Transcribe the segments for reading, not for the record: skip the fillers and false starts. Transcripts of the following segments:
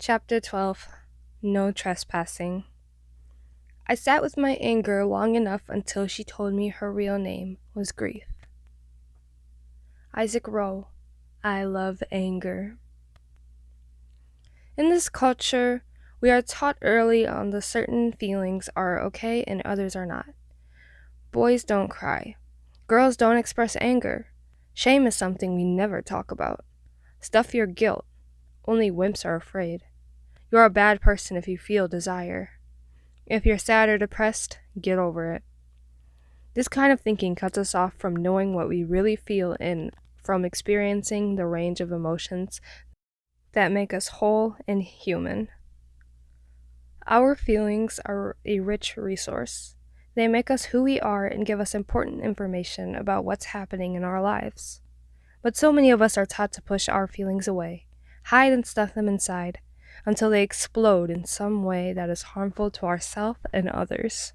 Chapter 12 No Trespassing. I sat with my anger long enough until she told me her real name was grief. Isaac Rowe. I love anger. In this culture, we are taught early on that certain feelings are okay and others are not. Boys don't cry. Girls don't express anger. Shame is something we never talk about. Stuff your guilt. Only wimps are afraid. You're a bad person if you feel desire. If you're sad or depressed, get over it. This kind of thinking cuts us off from knowing what we really feel and from experiencing the range of emotions that make us whole and human. Our feelings are a rich resource. They make us who we are and give us important information about what's happening in our lives. But so many of us are taught to push our feelings away, hide and stuff them inside, until they explode in some way that is harmful to ourselves and others.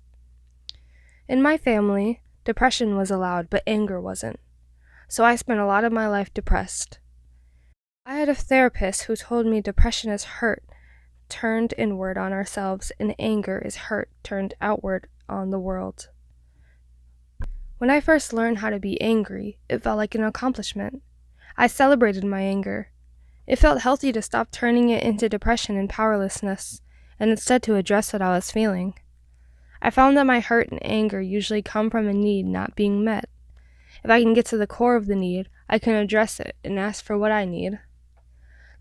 In my family, depression was allowed, but anger wasn't. So I spent a lot of my life depressed. I had a therapist who told me depression is hurt turned inward on ourselves, and anger is hurt turned outward on the world. When I first learned how to be angry, it felt like an accomplishment. I celebrated my anger. It felt healthy to stop turning it into depression and powerlessness, and instead to address what I was feeling. I found that my hurt and anger usually come from a need not being met. If I can get to the core of the need, I can address it and ask for what I need.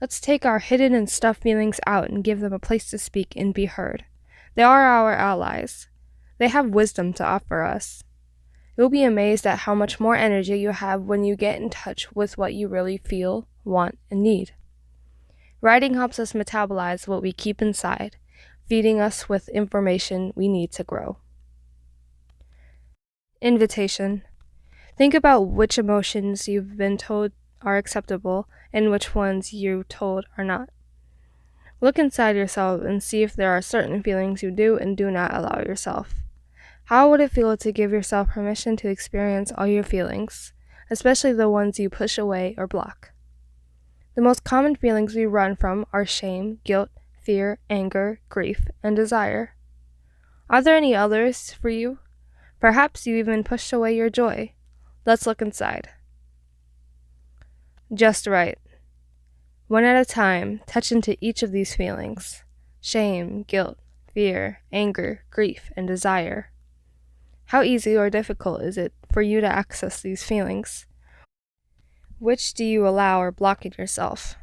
Let's take our hidden and stuffed feelings out and give them a place to speak and be heard. They are our allies. They have wisdom to offer us. You'll be amazed at how much more energy you have when you get in touch with what you really feel, want, and need. Writing helps us metabolize what we keep inside, feeding us with information we need to grow. Invitation. Think about which emotions you've been told are acceptable and which ones you're told are not. Look inside yourself and see if there are certain feelings you do and do not allow yourself. How would it feel to give yourself permission to experience all your feelings, especially the ones you push away or block? The most common feelings we run from are shame, guilt, fear, anger, grief, and desire. Are there any others for you? Perhaps you even pushed away your joy. Let's look inside. Just right. One at a time, touch into each of these feelings: shame, guilt, fear, anger, grief, and desire. How easy or difficult is it for you to access these feelings? Which do you allow or block in yourself?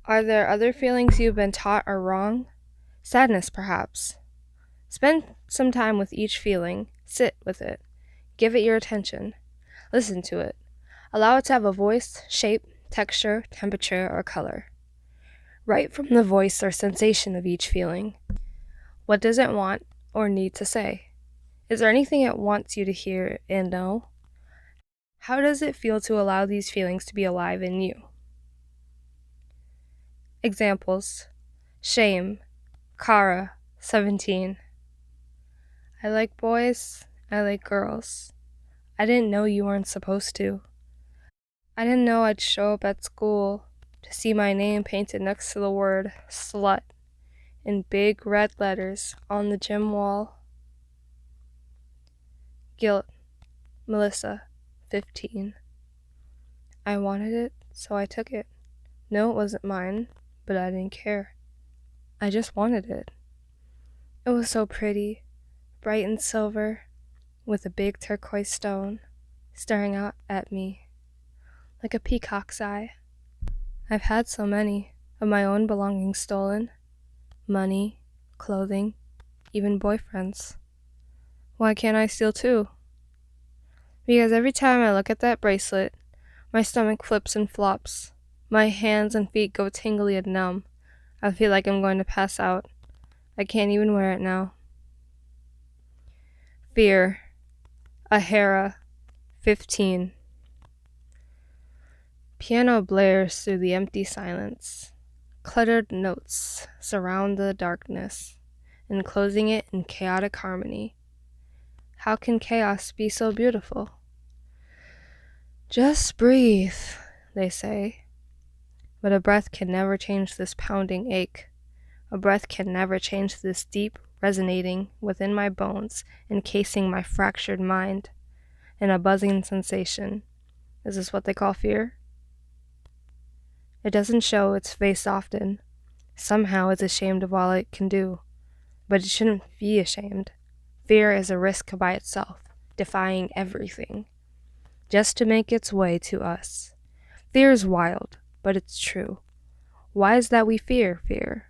Are there other feelings you've been taught are wrong? Sadness, perhaps. Spend some time with each feeling. Sit with it. Give it your attention. Listen to it. Allow it to have a voice, shape, texture, temperature, or color. Write from the voice or sensation of each feeling. What does it want or need to say? Is there anything it wants you to hear and know? How does it feel to allow these feelings to be alive in you? Examples: shame, Kara, 17. I like boys, I like girls. I didn't know you weren't supposed to. I didn't know I'd show up at school to see my name painted next to the word slut in big red letters on the gym wall. Guilt, Melissa, 15. I wanted it, so I took it. No, it wasn't mine, but I didn't care. I just wanted it. It was so pretty, bright and silver, with a big turquoise stone staring out at me like a peacock's eye. I've had so many of my own belongings stolen. Money, clothing, even boyfriends. Why can't I steal too? Because every time I look at that bracelet, my stomach flips and flops. My hands and feet go tingly and numb. I feel like I'm going to pass out. I can't even wear it now. Fear, Ahara, 15. Piano blares through the empty silence. Cluttered notes surround the darkness, enclosing it in chaotic harmony. How can chaos be so beautiful? Just breathe, they say. But a breath can never change this pounding ache. A breath can never change this deep resonating within my bones, encasing my fractured mind, and a buzzing sensation. Is this what they call fear? It doesn't show its face often. Somehow it's ashamed of all it can do. But it shouldn't be ashamed. Fear is a risk by itself, defying everything, just to make its way to us. Fear is wild, but it's true. Why is that we fear fear?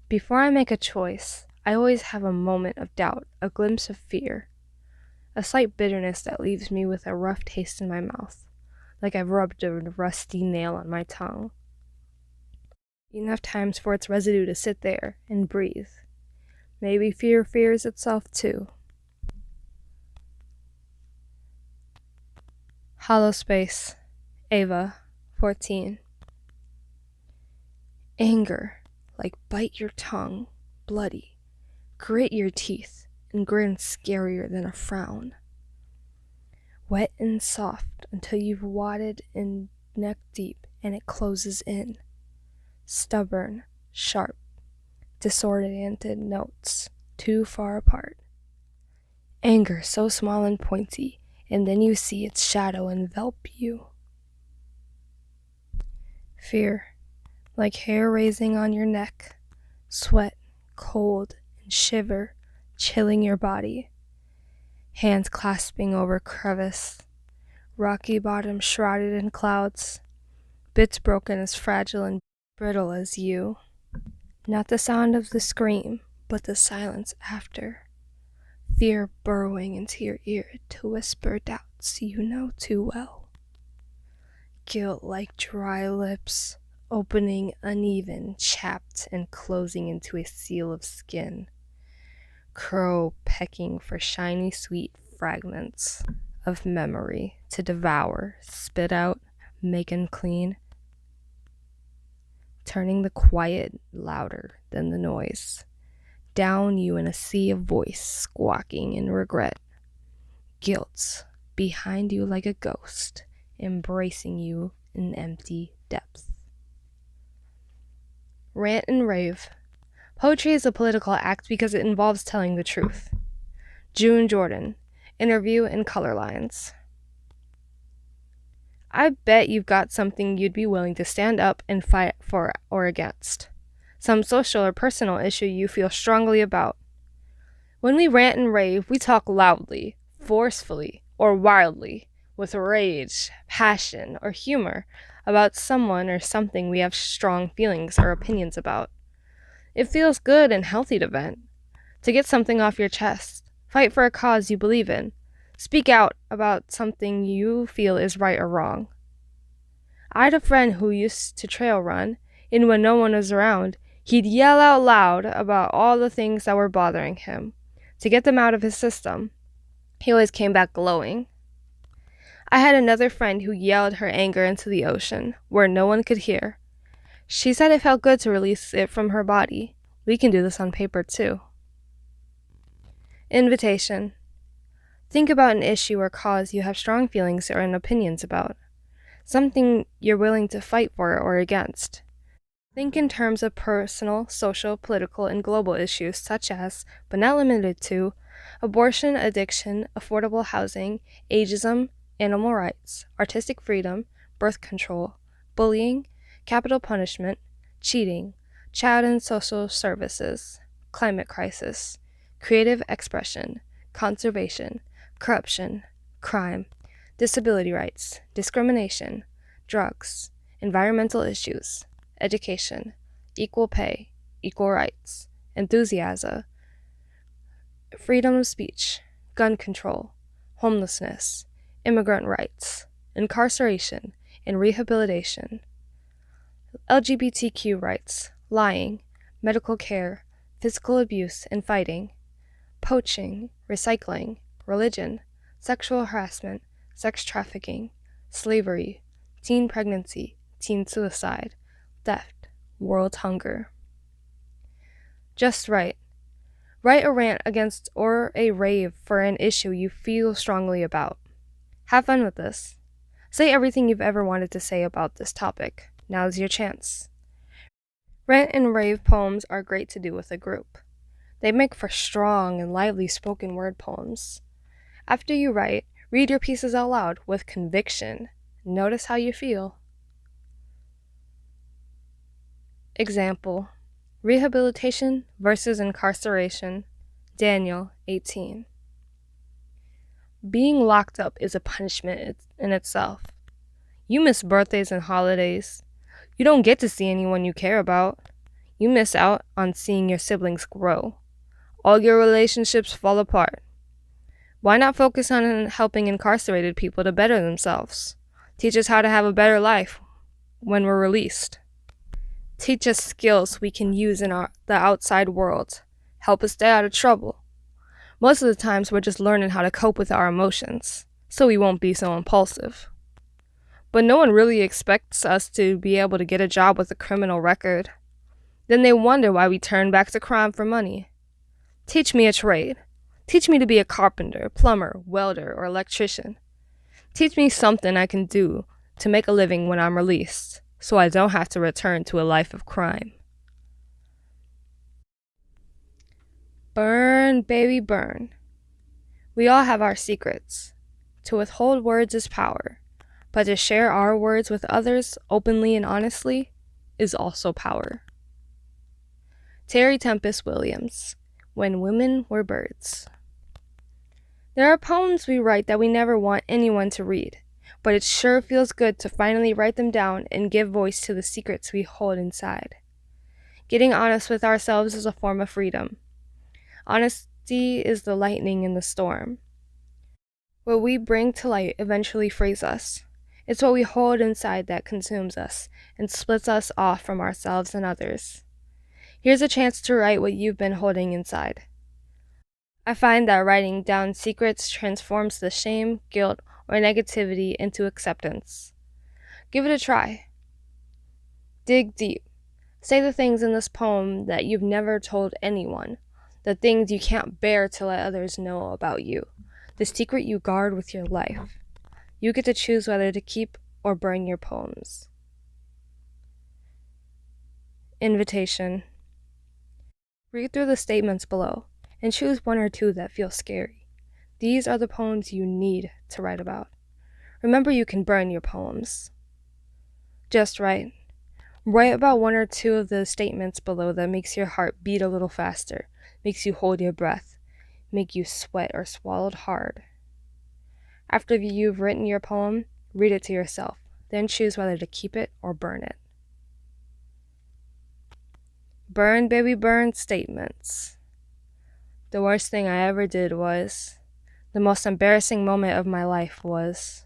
Before I make a choice, I always have a moment of doubt, a glimpse of fear, a slight bitterness that leaves me with a rough taste in my mouth, like I've rubbed a rusty nail on my tongue. Enough times for its residue to sit there and breathe. Maybe fear fears itself too. Hollow Space, Ava, 14. Anger, like bite your tongue, bloody, grit your teeth, and grin scarier than a frown. Wet and soft until you've wadded in neck deep and it closes in. Stubborn, sharp, disoriented notes, too far apart. Anger so small and pointy, and then you see its shadow envelop you. Fear, like hair raising on your neck, sweat, cold, and shiver, chilling your body. Hands clasping over crevice, rocky bottom shrouded in clouds, bits broken as fragile and brittle as you. Not the sound of the scream, but the silence after. Fear burrowing into your ear to whisper doubts you know too well. Guilt like dry lips, opening uneven, chapped, and closing into a seal of skin. Crow pecking for shiny sweet fragments of memory to devour, spit out, make unclean. Turning the quiet louder than the noise. Down you in a sea of voice, squawking in regret. Guilt behind you like a ghost, embracing you in empty depth. Rant and rave. Poetry is a political act because it involves telling the truth. June Jordan, interview in color lines. I bet you've got something you'd be willing to stand up and fight for or against. Some social or personal issue you feel strongly about. When we rant and rave, we talk loudly, forcefully, or wildly, with rage, passion, or humor about someone or something we have strong feelings or opinions about. It feels good and healthy to vent, to get something off your chest, fight for a cause you believe in, speak out about something you feel is right or wrong. I had a friend who used to trail run, and when no one was around, he'd yell out loud about all the things that were bothering him, to get them out of his system. He always came back glowing. I had another friend who yelled her anger into the ocean, where no one could hear. She said it felt good to release it from her body. We can do this on paper too. Invitation. Think about an issue or cause you have strong feelings or opinions about. Something you're willing to fight for or against. Think in terms of personal, social, political, and global issues such as, but not limited to, abortion, addiction, affordable housing, ageism, animal rights, artistic freedom, birth control, bullying, capital punishment, cheating, child and social services, climate crisis, creative expression, conservation, corruption, crime, disability rights, discrimination, drugs, environmental issues, education, equal pay, equal rights, enthusiasm, freedom of speech, gun control, homelessness, immigrant rights, incarceration and rehabilitation, LGBTQ rights, lying, medical care, physical abuse and fighting, poaching, recycling, religion, sexual harassment, sex trafficking, slavery, teen pregnancy, teen suicide, theft, world hunger. Just right. Write a rant against or a rave for an issue you feel strongly about. Have fun with this. Say everything you've ever wanted to say about this topic. Now's your chance. Rant and rave poems are great to do with a group. They make for strong and lively spoken word poems. After you write, read your pieces out loud with conviction. Notice how you feel. Example: Rehabilitation versus Incarceration, Daniel 18. Being locked up is a punishment in itself. You miss birthdays and holidays. You don't get to see anyone you care about. You miss out on seeing your siblings grow. All your relationships fall apart. Why not focus on helping incarcerated people to better themselves? Teach us how to have a better life when we're released. Teach us skills we can use in the outside world. Help us stay out of trouble. Most of the times we're just learning how to cope with our emotions, so we won't be so impulsive. But no one really expects us to be able to get a job with a criminal record. Then they wonder why we turn back to crime for money. Teach me a trade. Teach me to be a carpenter, plumber, welder, or electrician. Teach me something I can do to make a living when I'm released, so I don't have to return to a life of crime. Burn, baby, burn. We all have our secrets. To withhold words is power, but to share our words with others openly and honestly is also power. Terry Tempest Williams, When Women Were Birds. There are poems we write that we never want anyone to read, but it sure feels good to finally write them down and give voice to the secrets we hold inside. Getting honest with ourselves is a form of freedom. Honesty is the lightning in the storm. What we bring to light eventually frees us. It's what we hold inside that consumes us and splits us off from ourselves and others. Here's a chance to write what you've been holding inside. I find that writing down secrets transforms the shame, guilt, or negativity into acceptance. Give it a try. Dig deep. Say the things in this poem that you've never told anyone, the things you can't bear to let others know about you, the secret you guard with your life. You get to choose whether to keep or burn your poems. Invitation. Read through the statements below and choose one or two that feel scary. These are the poems you need to write about. Remember, you can burn your poems. Just write. Write about one or two of the statements below that makes your heart beat a little faster, makes you hold your breath, make you sweat or swallowed hard. After you've written your poem, read it to yourself, then choose whether to keep it or burn it. Burn, baby, burn statements. The worst thing I ever did was, the most embarrassing moment of my life was,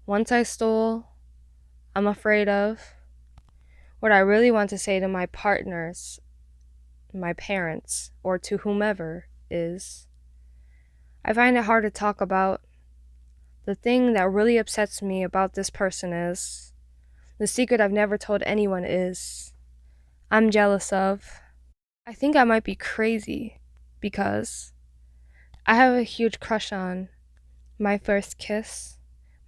once I stole, I'm afraid of. What I really want to say to my partners, my parents, or to whomever is, I find it hard to talk about. The thing that really upsets me about this person is, the secret I've never told anyone is, I'm jealous of. I think I might be crazy because I have a huge crush on my first kiss,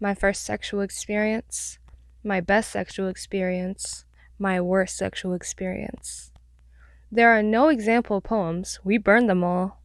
my first sexual experience, my best sexual experience, my worst sexual experience. There are no example poems, we burned them all.